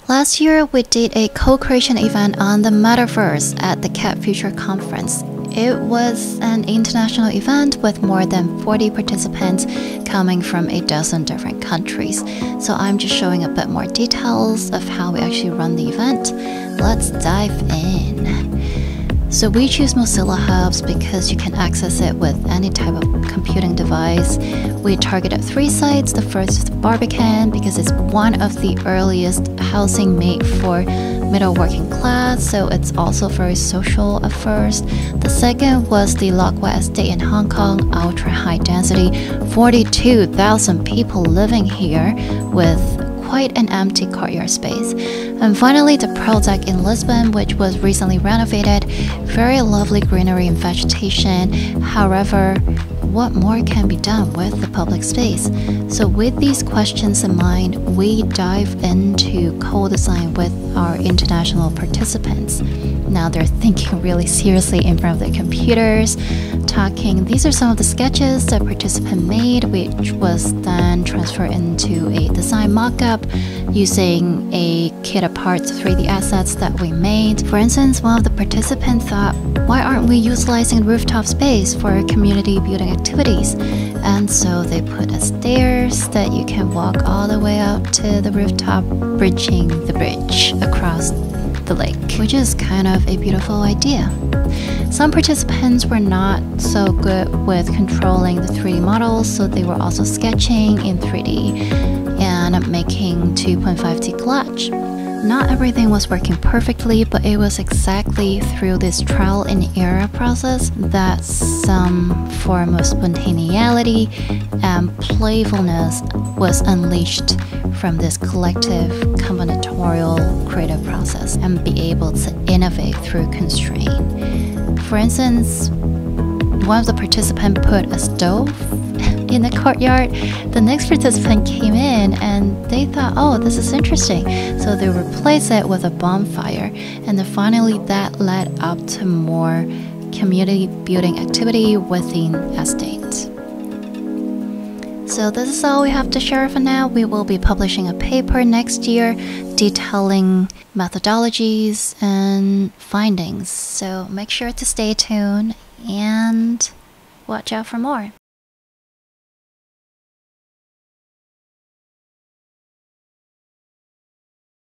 Last year, we did a co-creation event on the Metaverse at the CAADfutures conference. It was an international event with more than 40 participants coming from a dozen different countries. So I'm just showing a bit more details of how we actually run the event. Let's dive in. So we choose Mozilla Hubs because you can access it with any type of computing device. We targeted 3 sites. The first is Barbican because it's one of the earliest housing made for middle working class, so it's also very social at first. The second was the Lockway Estate in Hong Kong, ultra high density, 42,000 people living here with quite an empty courtyard space. And finally, the Pearl Deck in Lisbon, which was recently renovated. Very lovely greenery and vegetation. However, what more can be done with the public space? So with these questions in mind, we dive into co-design with our international participants. Now they're thinking really seriously in front of their computers, talking. These are some of the sketches that participant made, which was then transferred into a design mock-up using a kit of parts 3D assets that we made. For instance, one of the participants thought, why aren't we utilizing rooftop space for community building activities? And so they put a stairs that you can walk all the way up to the rooftop, bridging the bridge across the lake, which is kind of a beautiful idea. Some participants were not so good with controlling the 3D models, so they were also sketching in 3D and making 2.5D collage. Not everything was working perfectly, but it was exactly through this trial and error process that some form of spontaneity and playfulness was unleashed from this collective combinatorial creative process and be able to innovate through constraint. For instance, one of the participants put a stove in the courtyard. The next participant came in and they thought, oh, this is interesting. So they replaced it with a bonfire. And then finally that led up to more community building activity within estate. So this is all we have to share for now. We will be publishing a paper next year detailing methodologies and findings. So make sure to stay tuned and watch out for more.